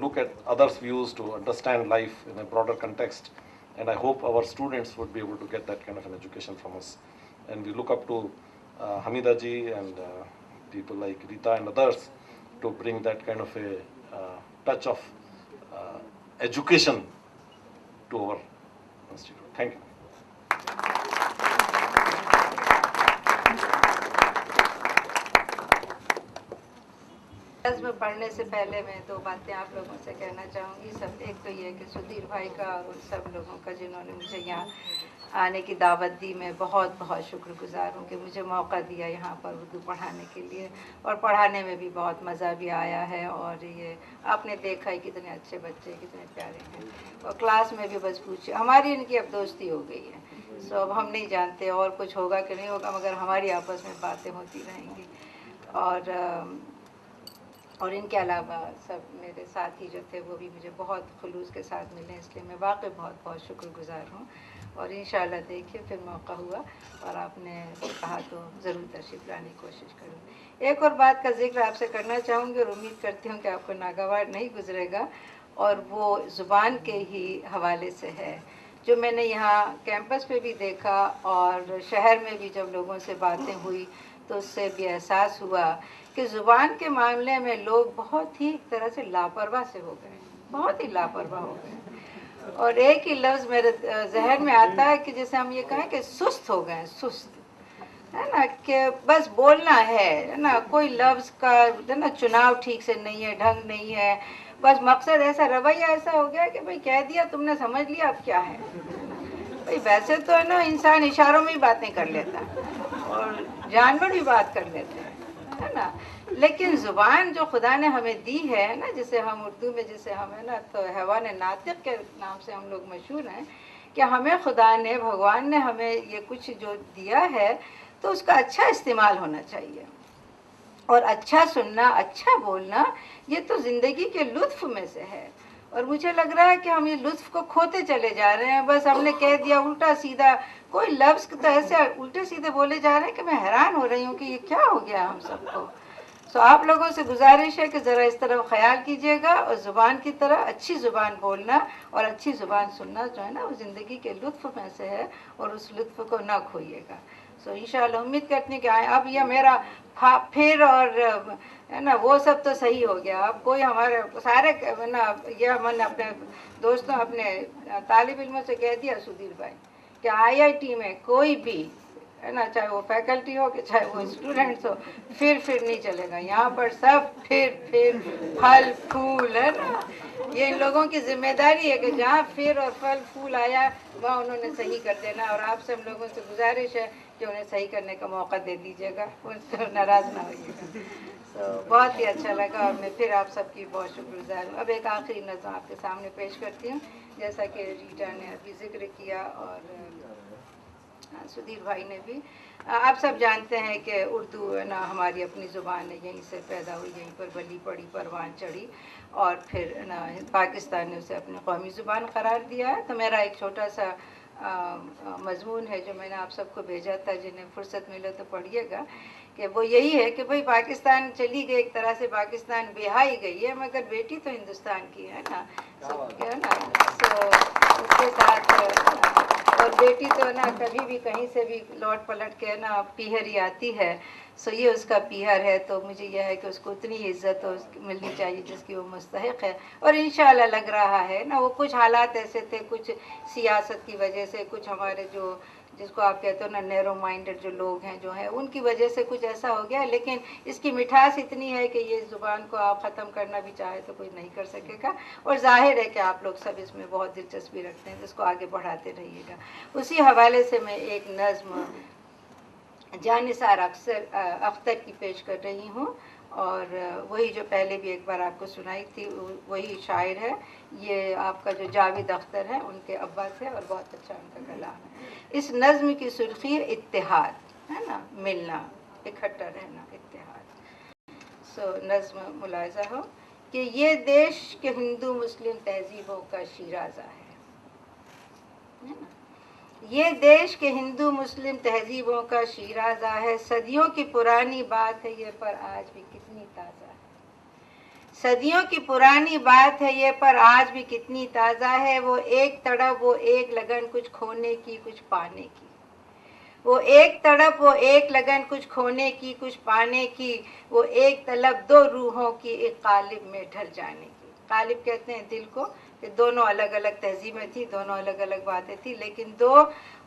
look at others' views, to understand life in a broader context. And I hope our students would be able to get that kind of an education from us. And we look up to Hamida ji and people like Rita and others to bring that kind of a touch of education to our institute. Thank you. में पढ़ने से पहले मैं 2 बातें आप लोगों से कहना चाहूँगी। सब एक तो ये कि सुधीर भाई का और उन सब लोगों का जिन्होंने मुझे यहाँ आने की दावत दी, मैं बहुत बहुत शुक्रगुजार हूँ कि मुझे मौका दिया यहाँ पर उर्दू पढ़ाने के लिए, और पढ़ाने में भी बहुत मज़ा भी आया है। और ये आपने देखा है कितने अच्छे बच्चे, कितने प्यारे हैं, और क्लास में भी बस पूछिए, हमारी इनकी अब दोस्ती हो गई है। सो अब हम नहीं जानते और कुछ होगा कि नहीं होगा, मगर हमारी आपस में बातें होती रहेंगी। और इनके अलावा सब मेरे साथी जो थे वो भी मुझे बहुत खुलूस के साथ मिले, इसलिए मैं वाकई बहुत बहुत शुक्रगुजार हूँ। और इंशाल्लाह देखिए फिर मौका हुआ और आपने कहा तो ज़रूर तशरीफ़ लाने की कोशिश करूँ। एक और बात का जिक्र आपसे करना चाहूँगी और उम्मीद करती हूँ कि आपको नागवार नहीं गुजरेगा, और वो ज़ुबान के ही हवाले से है, जो मैंने यहाँ कैंपस पे भी देखा और शहर में भी जब लोगों से बातें हुई तो उससे भी एहसास हुआ कि ज़ुबान के मामले में लोग बहुत ही एक तरह से लापरवाह से हो गए, बहुत ही लापरवाह हो गए। और एक ही लफ्ज़ मेरे जहन में आता है कि जैसे हम ये कहें कि सुस्त हो गए, सुस्त, है ना, कि बस बोलना है ना, कोई लफ्ज़ का है ना चुनाव ठीक से नहीं है, ढंग नहीं है, बस मकसद ऐसा, रवैया ऐसा हो गया कि भाई कह दिया तुमने, समझ लिया, अब क्या है भाई। वैसे तो है ना इंसान इशारों में ही बातें कर लेता है और जानवर भी बात कर लेते हैं, है ना, लेकिन ज़ुबान जो खुदा ने हमें दी है ना, जिसे हम उर्दू में जिसे हम है ना तो हैवान नातिक के नाम से हम लोग मशहूर हैं, कि हमें खुदा ने, भगवान ने हमें ये कुछ जो दिया है तो उसका अच्छा इस्तेमाल होना चाहिए। और अच्छा सुनना, अच्छा बोलना, ये तो ज़िंदगी के लुत्फ़ में से है। और मुझे लग रहा है कि हम ये लुत्फ़ को खोते चले जा रहे हैं। बस हमने कह दिया उल्टा सीधा, कोई लफ्ज़ तो ऐसे उल्टे सीधे बोले जा रहे हैं कि मैं हैरान हो रही हूँ कि ये क्या हो गया हम सबको। सो आप लोगों से गुजारिश है कि ज़रा इस तरफ ख्याल कीजिएगा और ज़ुबान की तरह अच्छी ज़ुबान बोलना और अच्छी ज़ुबान सुनना जो है ना वो ज़िंदगी के लुत्फ़ में से है, और उस लुत्फ़ को ना खोइएगा। सो इंशाअल्लाह उम्मीद करती हूँ कि अब ये मेरा फिर और है ना वो सब तो सही हो गया। अब कोई हमारे सारे ना ये हमने अपने दोस्तों, अपने तालिब इल्मों से कह दिया सुधीर भाई कि IIT में कोई भी है ना, चाहे वो फैकल्टी हो कि चाहे वो स्टूडेंट्स हो, फिर नहीं चलेगा। यहाँ पर सब फिर फल फूल, है ना, ये इन लोगों की जिम्मेदारी है कि जहाँ फिर और फल फूल आया वहाँ उन्होंने सही कर देना। और आपसे हम लोगों से गुजारिश है कि उन्हें सही करने का मौका दे दीजिएगा, उनसे नाराज़ ना होइएगा। तो बहुत ही अच्छा लगा और मैं फिर आप सबकी बहुत शुक्रगुजार हूँ। अब एक आखिरी नज़्म आपके सामने पेश करती हूँ, जैसा कि रीटा ने अभी जिक्र किया और सुधीर भाई ने भी। आप सब जानते हैं कि उर्दू है ना हमारी अपनी ज़ुबान है, यहीं से पैदा हुई, यहीं पर बली पड़ी, परवान चढ़ी, और फिर ना पाकिस्तान ने उसे अपनी कौमी ज़ुबान करार दिया है। तो मेरा एक छोटा सा मजमून है जो मैंने आप सबको भेजा था, जिन्हें फुर्सत मिले तो पढ़िएगा, कि वो यही है कि भाई पाकिस्तान चली गई, एक तरह से पाकिस्तान बेहाई गई है, मगर बेटी तो हिंदुस्तान की है ना, है ना, तो उसके साथ और बेटी तो ना कभी भी कहीं से भी लौट पलट के ना पीहर ही आती है। सो ये उसका पीहर है, तो मुझे यह है कि उसको उतनी इज्जत मिलनी चाहिए जिसकी वो मुस्तहिक है। और इंशाल्लाह लग रहा है ना, वो कुछ हालात ऐसे थे, कुछ सियासत की वजह से, कुछ हमारे जो जिसको आप कहते हो ना नैरो माइंडेड जो लोग हैं जो हैं, उनकी वजह से कुछ ऐसा हो गया। लेकिन इसकी मिठास इतनी है कि ये ज़ुबान को आप ख़त्म करना भी चाहे तो कोई नहीं कर सकेगा। और जाहिर है कि आप लोग सब इसमें बहुत दिलचस्पी रखते हैं, जिसको आगे बढ़ाते रहिएगा। उसी हवाले से मैं एक नज़्म जानिसार अख्तर की पेश कर रही हूँ, और वही जो पहले भी एक बार आपको सुनाई थी वही शायर है। ये आपका जो जावेद अख्तर है उनके अब्बा से, और बहुत अच्छा उनका कलाम है। इस नज़्म की सुर्खी इत्तेहाद, है ना, मिलना, इकट्ठा रहना, इत्तेहाद। सो नज़्म मुलाज़ा हो कि ये देश के हिंदू मुस्लिम तहजीबों का शीराज़ा है ना, ये देश के हिंदू मुस्लिम तहजीबों का शीराज़ा है। सदियों की पुरानी बात है ये, पर आज भी कितनी ताज़ा है। सदियों की पुरानी बात है ये, पर आज भी कितनी ताज़ा है। वो एक तड़प, वो एक लगन, कुछ खोने की, कुछ पाने की। वो एक तड़प, वो एक लगन, कुछ खोने की, कुछ पाने की। वो एक तलब, दो रूहों की, एक कालिब में ढल जाने की। कालिब कहते हैं दिल को, कि दोनों अलग अलग तहजीबें थी, दोनों अलग अलग बातें थी, लेकिन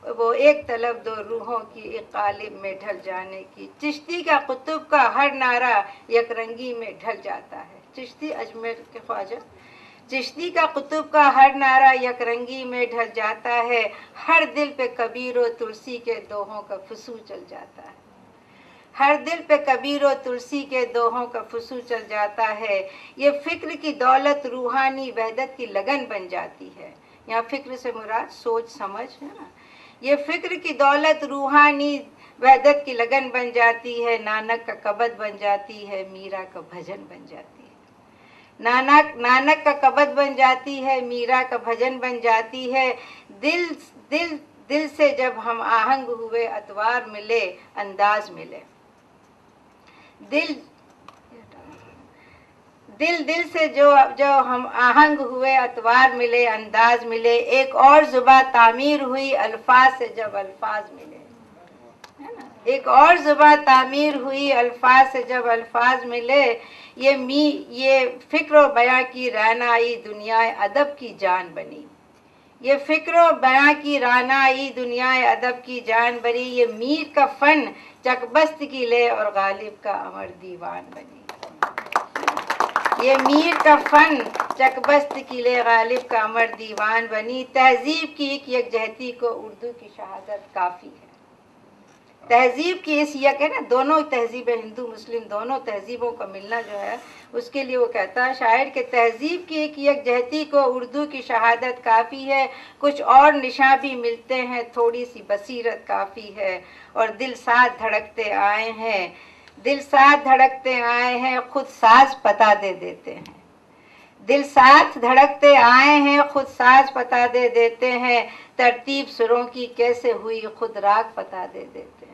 वो एक तलब, दो रूहों की, एक कालिब में ढल जाने की। चिश्ती का कुतुब का हर नारा यकरंगी में ढल जाता है। चिश्ती अजमेर के ख्वाजा, चिश्ती का कुतुब का हर नारा यकरंगी में ढल जाता है। हर दिल पे कबीर और तुलसी के दोहों का फुसू चल जाता है। हर दिल पे कबीर और तुलसी के दोहों का फुसू चल जाता है। ये फिक्र की दौलत रूहानी वहदत की लगन बन जाती है। यहाँ फिक्र से मुराद सोच समझ है ना। ये फिक्र की दौलत रूहानी वहदत की लगन बन जाती है। नानक का कबद बन जाती है, मीरा का भजन बन जाती है। नानक का कबद बन जाती है, मीरा का भजन बन जाती है। दिल दिल दिल से जब हम आहंग हुए, अतवार मिले, अंदाज मिले। दिल से जो हम आहंग हुए, अतवार मिले, अंदाज मिले। एक और जुबा तामीर हुई, अल्फाज से जब अल्फाज मिले, है ना। एक और ज़ुबान तामीर हुई अल्फाज से जब अल्फाज मिले, ये फ़िक्र व बयां की रानाई दुनियाए अदब की जान बनी। ये फ़िक्र व बयां की रानाई दुनियाए अदब की जान बनी। ये मीर का फ़न चकबस्त की ले और गालिब का अमर दीवान बनी। ये मीर का फ़न चकबस्त की ले गालिब का अमर दीवान बनी। तहजीब की एक यकजहती को उर्दू की शहादत काफ़ी है। तहजीब की इस यक है ना, दोनों तहजीब हिंदू मुस्लिम दोनों तहजीबों का मिलना जो है, उसके लिए वो कहता है शायर के तहजीब की एक यकजहती को उर्दू की शहादत काफ़ी है। कुछ और निशान भी मिलते हैं, थोड़ी सी बसीरत काफ़ी है। और दिल साथ धड़कते आए हैं, दिल साथ धड़कते आए हैं, खुद साज पता दे देते हैं। दिल साथ धड़कते आए हैं, खुद साज पता दे देते हैं। तरतीब सुरों की कैसे हुई खुद राग पता दे देते हैं।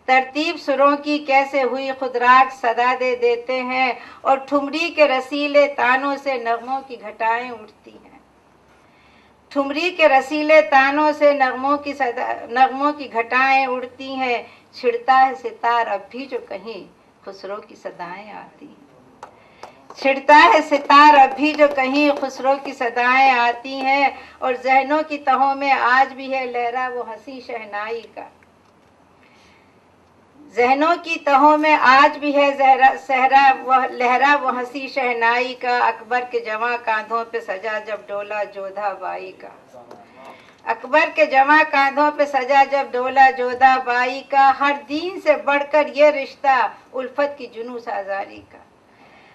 तरतीब सुरों की कैसे हुई खुद राग सदा दे देते हैं। और ठुमरी के रसीले तानों से नगमों की घटाएं उठती हैं। ठुमरी के रसीले तानों से नगमों की घटाएं उड़ती हैं। छिड़ता है सितार अब भी जो कहीं खुसरो की सदाएं आती हैं। छिड़ता है सितार अब भी जो कहीं खुसरो की सदाएं आती हैं। और जहनों की तहों में आज भी है लहरा वो हंसी शहनाई का। जहनों की तहों में आज भी है लहरा वो हंसी शहनाई का। अकबर के जवां कांधों पे सजा जब डोला जोधा बाई का। अकबर के जवां कांधों पे सजा जब डोला जोधा बाई का। हर दीन से बढ़कर ये रिश्ता उल्फत की जुनू साजारी का।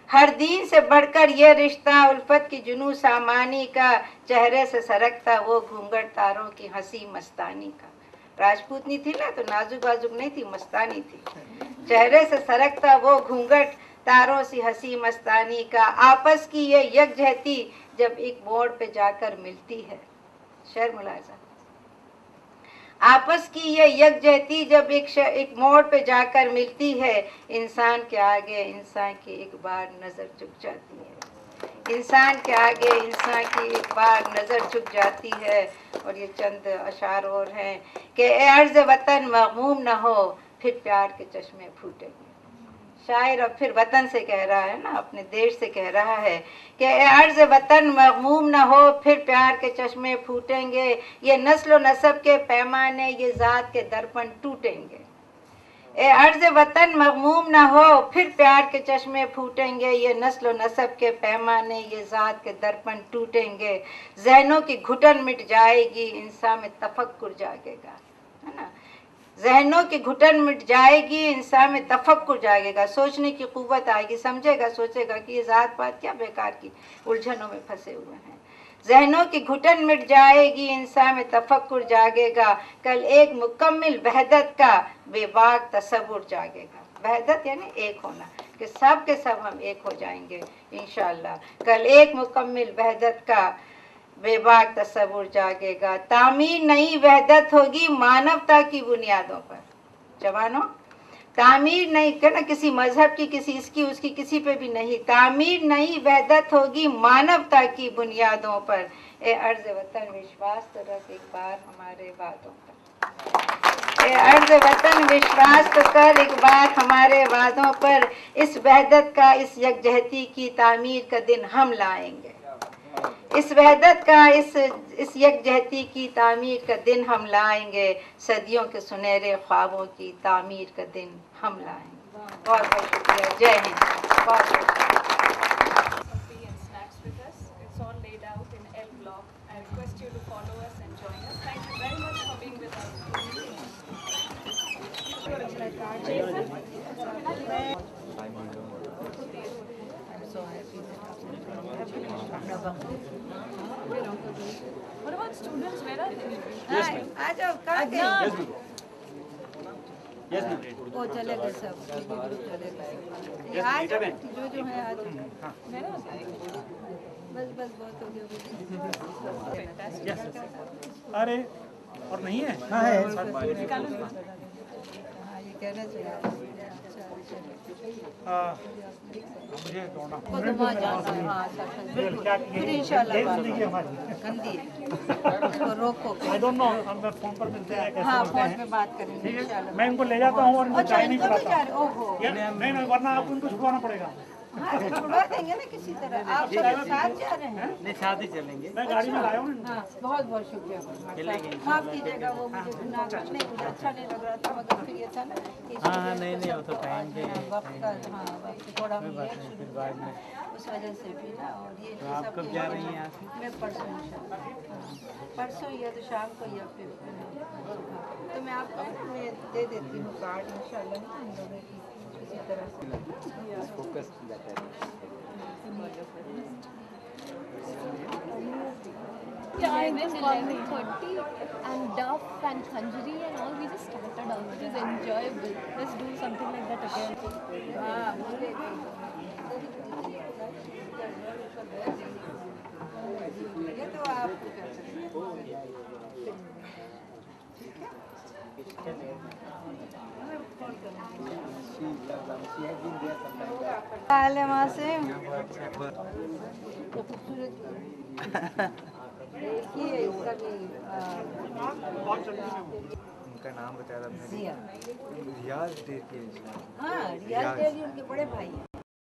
हर दीन से बढ़कर ये रिश्ता उल्फत की जुनू सामानी का। चेहरे से सरकता वो घूंघट तारों की हंसी मस्तानी का। राजपूतनी थी ना, तो नाजुक बाजुक नहीं थी, मस्तानी थी। चेहरे से सरकता वो घूंघट तारों सी हंसी मस्तानी का। आपस की ये यकजहती जब एक मोड़ पे जाकर मिलती है। शेर मुलाजा। आपस की ये यकजहती जब एक मोड़ पे जाकर मिलती है। इंसान के आगे इंसान की एक बार नजर झुक जाती है। इंसान के आगे इंसान की एक बार नजर झुक जाती है। और ये चंद अशार और हैं कि ए अर्ज़ वतन मग़मूम न हो फिर प्यार के चश्मे फूटेंगे। शायर अब फिर वतन से कह रहा है ना, अपने देश से कह रहा है कि ए अर्ज़ वतन मग़मूम न हो फिर प्यार के चश्मे फूटेंगे। ये नस्ल व नसब के पैमाने ये ज़ात के दर्पण टूटेंगे। ए अर्ज़ वतन मग़मूम न हो फिर प्यार के चश्मे फूटेंगे। ये नस्ल व नसब के पैमाने ये ज़ात के दर्पण टूटेंगे। ज़हनों की घुटन मिट जाएगी इंसान में तफक्कुर जागेगा, है ना। ज़हनों की घुटन मिट जाएगी इंसान में तफक्कुर जागेगा। सोचने की क़ुव्वत आएगी, समझेगा सोचेगा कि ये ज़ात पात क्या बेकार की उलझनों में फंसे हुए हैं। ज़हनों की घुटन मिट जाएगी इंसान में तफक्कुर जागेगा। कल एक मुकम्मिल वहदत का बेबाक तसव्वुर जागेगा। वहदत यानी एक होना, कि सब के सब हम एक हो जाएंगे इंशाअल्लाह। कल एक मुकम्मिल वहदत का बेबाक तसव्वुर जागेगा। तामीर नई वहदत होगी मानवता की बुनियादों पर। जवानों, तामीर नहीं करना किसी मजहब की, किसी इसकी उसकी, किसी पे भी नहीं। तामीर नई वहदत होगी मानवता की बुनियादों पर। ए अर्ज़ वतन विश्वास तो रख एक बार हमारे वादों पर। ए अर्ज़ वतन विश्वास तो कर एक बार हमारे वादों पर। इस वहदत का इस यकजहती की तामीर का दिन हम लाएंगे। इस वहदत का इस यकजहती की तामीर का दिन हम लाएंगे। सदियों के सुनहरे ख्वाबों की तामीर का दिन हम लाएंगे। बहुत बहुत शुक्रिया। जय हिंद। बहुत बहुत Coffee and snacks with us. It's all laid out in L block. I request you to follow us and join us. Thank you very much for being with us. What about students? Where are they? आ जाओ, कहाँ गए? वो चले गए सब, group चले गए। ये आ जाओ, जो है आ जाओ। Where are they? बस बस बहुत हो गया। अरे और नहीं है? हाँ, ये कहना चाहिए। मुझे दौड़ना को तो वहाँ जाना है, हाँ सर बिल्कुल फिर इंशाल्लाह बात गंदी है उसको रोको आई डोंट नो, हम फोन पर मिलते हैं कैसे हाँ मिलते फोन हैं। पे बात करेंगे इंशाल्लाह। मैं इनको ले जाता हूँ और इनको अच्छा चाय नहीं इनको भी पिलाता जा रहे ओहो हूँ। नहीं वरना आपको इनको छुड़वाना पड़ेगा। हाँ छुड़वा देंगे ना किसी तरह। आप सब साथ जा रहे हैं? नहीं साथ ही चलेंगे। मैं गाड़ी में लाया हूँ ना। हाँ बहुत बहुत शुक्रिया। माफ कीजिएगा वो मुझे नहीं मुझे अच्छा नहीं लग रहा था मगर फिर ये था ना कि हाँ नहीं वो तो टाइम पे वक्त का हाँ वक्त थोड़ा लेट शुरू हुआ उस वजह से भी ना। और ये तो आप कब जा रही हैं यहाँ से? मैं परसों इंशाल्लाह परसों या तो शाम को या फिर सुबह। तो मैं आपको मैं दे देती हूँ कार्ड इंशाल्लाह ना हम लोगों की किसी तरह से focus I went till 11:30 and Duff and Khanjari and all, we just started out. It was enjoyable. Let's do something like that again. हाँ बोले ये तो आप माँ से देखिए इसका भी उनका नाम बताया था आपने? जिया रियाज डेट के हाँ रियाज डेली उनके बड़े भाई हैं।